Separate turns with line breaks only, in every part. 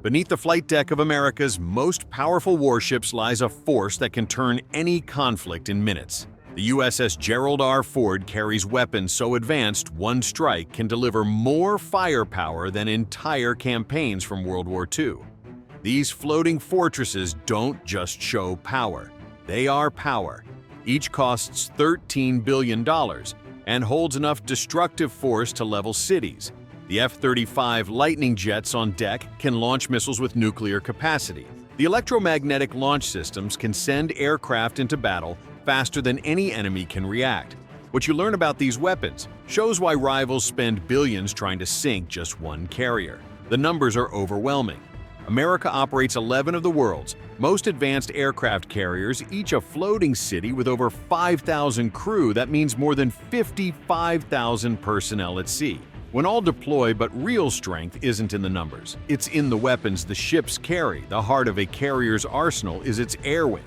Beneath the flight deck of America's most powerful warships lies a force that can turn any conflict in minutes. The USS Gerald R. Ford carries weapons so advanced one strike can deliver more firepower than entire campaigns from World War II. These floating fortresses don't just show power. They are power. Each costs $13 billion and holds enough destructive force to level cities. The F-35 Lightning jets on deck can launch missiles with nuclear capacity. The electromagnetic launch systems can send aircraft into battle faster than any enemy can react. What you learn about these weapons shows why rivals spend billions trying to sink just one carrier. The numbers are overwhelming. America operates 11 of the world's most advanced aircraft carriers, each a floating city with over 5,000 crew. That means more than 55,000 personnel at sea. When all deploy, but real strength isn't in the numbers. It's in the weapons the ships carry. The heart of a carrier's arsenal is its air wing.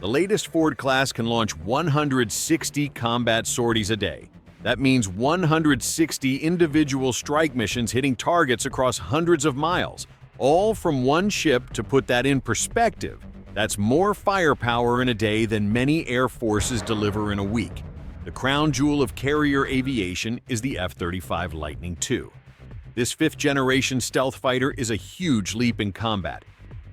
The latest Ford class can launch 160 combat sorties a day. That means 160 individual strike missions hitting targets across hundreds of miles, all from one ship. To put that in perspective, that's more firepower in a day than many air forces deliver in a week. The crown jewel of carrier aviation is the F-35 Lightning II. This fifth-generation stealth fighter is a huge leap in combat.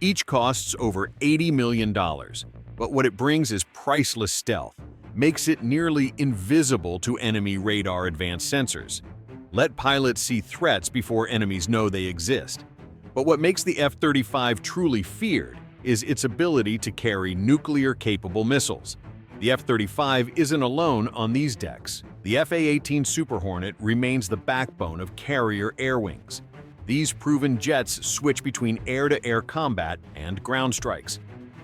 Each costs over $80 million, but what it brings is priceless stealth, makes it nearly invisible to enemy radar advanced sensors. Let pilots see threats before enemies know they exist. But what makes the F-35 truly feared is its ability to carry nuclear-capable missiles. The F-35 isn't alone on these decks. The F/A-18 Super Hornet remains the backbone of carrier air wings. These proven jets switch between air-to-air combat and ground strikes.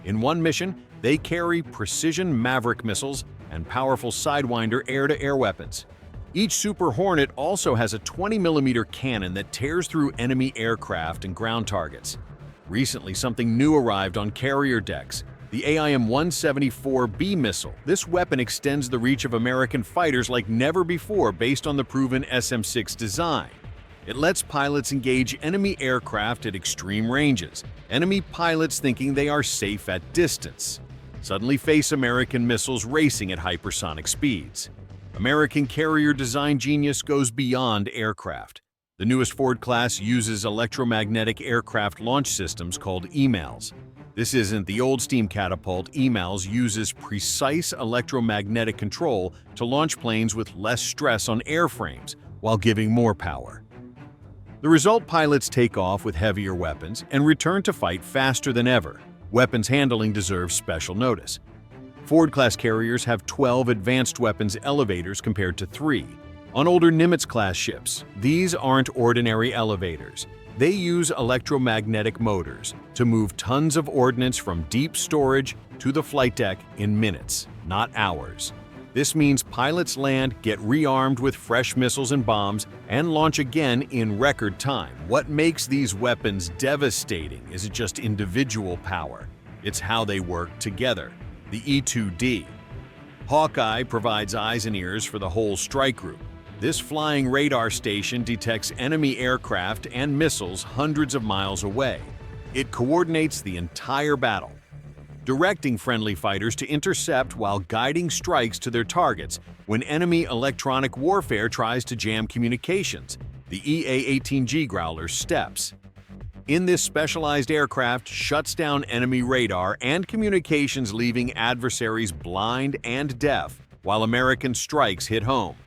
In one mission, they carry precision Maverick missiles and powerful Sidewinder air-to-air weapons. Each Super Hornet also has a 20mm cannon that tears through enemy aircraft and ground targets. Recently, something new arrived on carrier decks: the AIM-174B missile. This weapon extends the reach of American fighters like never before based on the proven SM-6 design. It lets pilots engage enemy aircraft at extreme ranges. Enemy pilots, thinking they are safe at distance, suddenly face American missiles racing at hypersonic speeds. American carrier design genius goes beyond aircraft. The newest Ford class uses electromagnetic aircraft launch systems called EMALS. This isn't the old steam catapult. EMALS uses precise electromagnetic control to launch planes with less stress on airframes while giving more power. The result: pilots take off with heavier weapons and return to fight faster than ever. Weapons handling deserves special notice. Ford-class carriers have 12 advanced weapons elevators compared to 3 on older Nimitz-class ships. These aren't ordinary elevators. They use electromagnetic motors to move tons of ordnance from deep storage to the flight deck in minutes, not hours. This means pilots land, get rearmed with fresh missiles and bombs, and launch again in record time. What makes these weapons devastating isn't just individual power, it's how they work together. The E-2D Hawkeye provides eyes and ears for the whole strike group. This flying radar station detects enemy aircraft and missiles hundreds of miles away. It coordinates the entire battle, directing friendly fighters to intercept while guiding strikes to their targets when enemy electronic warfare tries to jam communications. The EA-18G Growler steps in. This specialized aircraft shuts down enemy radar and communications, leaving adversaries blind and deaf while American strikes hit home.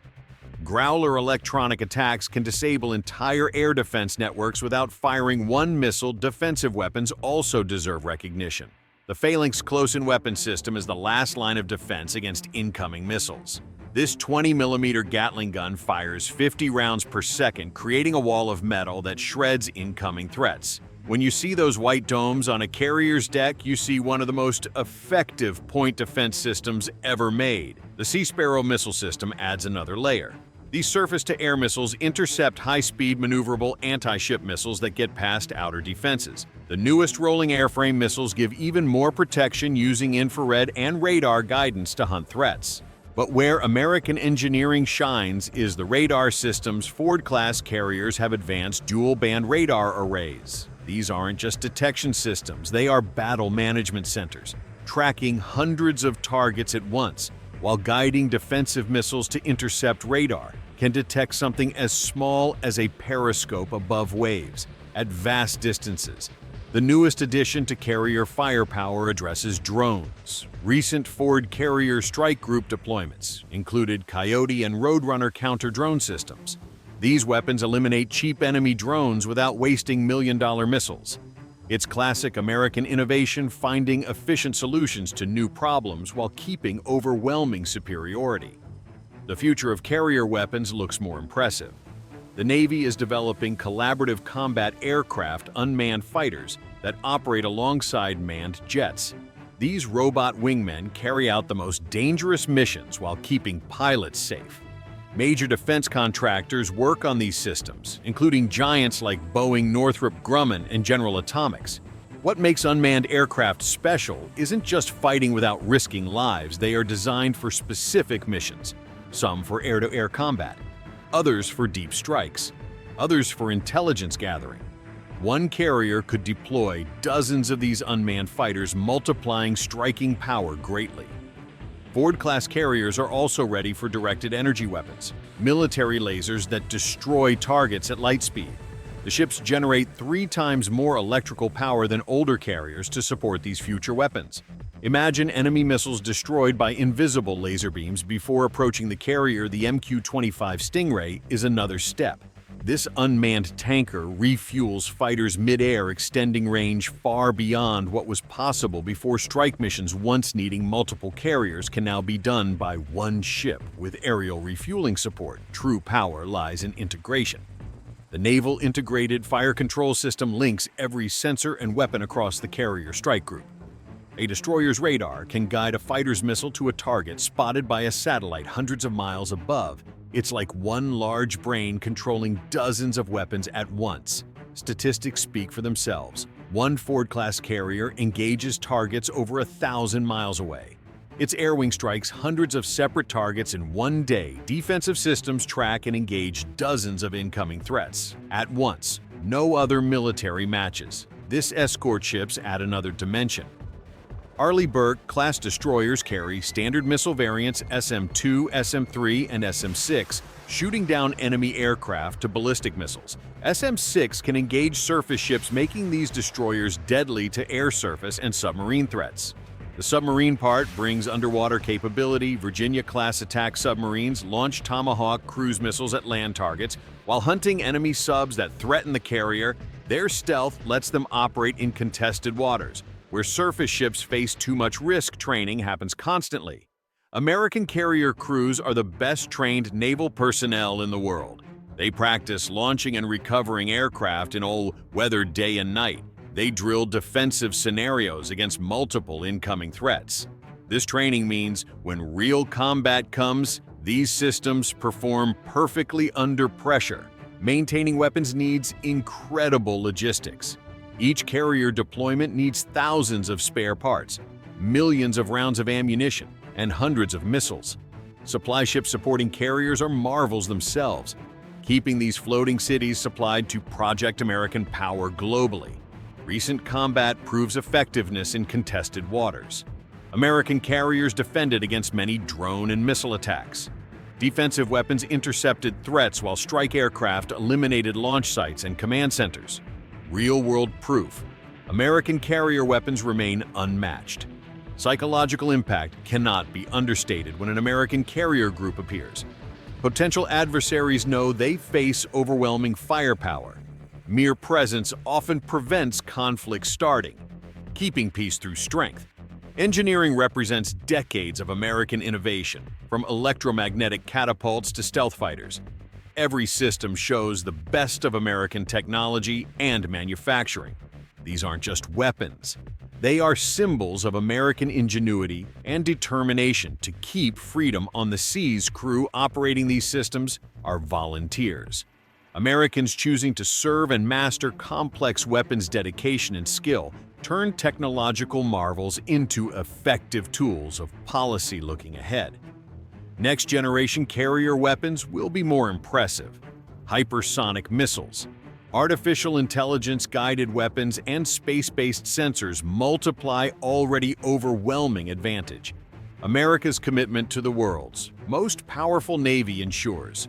Growler electronic attacks can disable entire air defense networks without firing one missile. Defensive weapons also deserve recognition. The Phalanx close-in weapon system is the last line of defense against incoming missiles. This 20mm Gatling gun fires 50 rounds per second, creating a wall of metal that shreds incoming threats. When you see those white domes on a carrier's deck, you see one of the most effective point defense systems ever made. The Sea Sparrow missile system adds another layer. These surface-to-air missiles intercept high-speed, maneuverable anti-ship missiles that get past outer defenses. The newest rolling airframe missiles give even more protection, using infrared and radar guidance to hunt threats. But where American engineering shines is the radar systems. Ford-class carriers have advanced dual-band radar arrays. These aren't just detection systems, they are battle management centers, tracking hundreds of targets at once, while guiding defensive missiles to intercept radar, can detect something as small as a periscope above waves, at vast distances. The newest addition to carrier firepower addresses drones. Recent Ford Carrier Strike Group deployments included Coyote and Roadrunner counter-drone systems. These weapons eliminate cheap enemy drones without wasting million-dollar missiles. It's classic American innovation, finding efficient solutions to new problems while keeping overwhelming superiority. The future of carrier weapons looks more impressive. The Navy is developing collaborative combat aircraft unmanned fighters that operate alongside manned jets. These robot wingmen carry out the most dangerous missions while keeping pilots safe. Major defense contractors work on these systems, including giants like Boeing, Northrop Grumman, and General Atomics. What makes unmanned aircraft special isn't just fighting without risking lives. They are designed for specific missions, some for air-to-air combat, others for deep strikes, others for intelligence gathering. One carrier could deploy dozens of these unmanned fighters, multiplying striking power greatly. Ford-class carriers are also ready for directed energy weapons, military lasers that destroy targets at light speed. The ships generate 3 times more electrical power than older carriers to support these future weapons. Imagine enemy missiles destroyed by invisible laser beams before approaching the carrier. The MQ-25 Stingray is another step. This unmanned tanker refuels fighters mid-air, extending range far beyond what was possible before. Strike missions once needing multiple carriers can now be done by one ship with aerial refueling support. True power lies in integration. The Naval Integrated Fire Control System links every sensor and weapon across the carrier strike group. A destroyer's radar can guide a fighter's missile to a target spotted by a satellite hundreds of miles above. It's like one large brain controlling dozens of weapons at once. Statistics speak for themselves. One Ford-class carrier engages targets over 1,000 miles away. Its air wing strikes hundreds of separate targets in one day. Defensive systems track and engage dozens of incoming threats at once. No other military matches. This escort ships add another dimension. Arleigh Burke-class destroyers carry standard missile variants SM-2, SM-3, and SM-6, shooting down enemy aircraft to ballistic missiles. SM-6 can engage surface ships, making these destroyers deadly to air, surface, and submarine threats. The submarine part brings underwater capability. Virginia-class attack submarines launch Tomahawk cruise missiles at land targets. While hunting enemy subs that threaten the carrier, their stealth lets them operate in contested waters, where surface ships face too much risk. Training happens constantly. American carrier crews are the best-trained naval personnel in the world. They practice launching and recovering aircraft in all weather, day and night. They drill defensive scenarios against multiple incoming threats. This training means when real combat comes, these systems perform perfectly under pressure. Maintaining weapons needs incredible logistics. Each carrier deployment needs thousands of spare parts, millions of rounds of ammunition, and hundreds of missiles. Supply ships supporting carriers are marvels themselves, keeping these floating cities supplied to Project American power globally. Recent combat proves effectiveness in contested waters. American carriers defended against many drone and missile attacks. Defensive weapons intercepted threats, while strike aircraft eliminated launch sites and command centers. Real-world proof. American carrier weapons remain unmatched. Psychological impact cannot be understated when an American carrier group appears. Potential adversaries know they face overwhelming firepower. Mere presence often prevents conflict starting, keeping peace through strength. Engineering represents decades of American innovation, from electromagnetic catapults to stealth fighters. Every system shows the best of American technology and manufacturing. These aren't just weapons. They are symbols of American ingenuity and determination to keep freedom on the seas. Crew operating these systems are volunteers. Americans choosing to serve and master complex weapons. Dedication and skill turn technological marvels into effective tools of policy. Looking ahead, next-generation carrier weapons will be more impressive. Hypersonic missiles, Artificial intelligence-guided weapons and space-based sensors multiply already overwhelming advantage. America's commitment to the world's most powerful navy ensures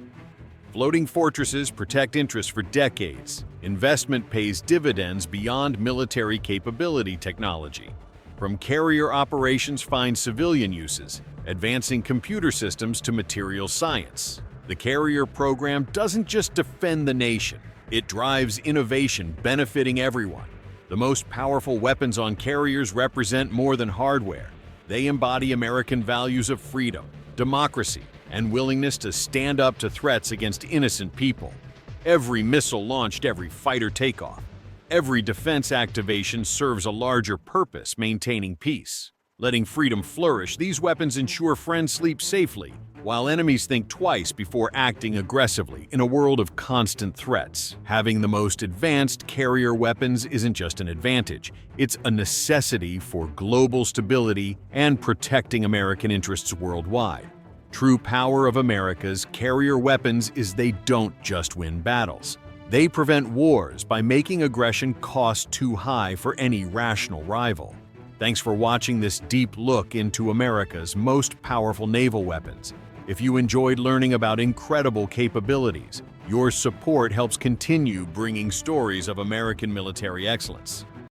floating fortresses protect interests for decades. Investment pays dividends beyond military capability technology. From carrier operations find civilian uses, advancing computer systems to material science. The carrier program doesn't just defend the nation, it drives innovation benefiting everyone. The most powerful weapons on carriers represent more than hardware. They embody American values of freedom, democracy, and willingness to stand up to threats against innocent people. Every missile launched, every fighter takeoff, every defense activation serves a larger purpose, maintaining peace. Letting freedom flourish, these weapons ensure friends sleep safely, while enemies think twice before acting aggressively. In a world of constant threats, having the most advanced carrier weapons isn't just an advantage, it's a necessity for global stability and protecting American interests worldwide. True power of America's carrier weapons is they don't just win battles. They prevent wars by making aggression cost too high for any rational rival. Thanks for watching this deep look into America's most powerful naval weapons. If you enjoyed learning about incredible capabilities, your support helps continue bringing stories of American military excellence.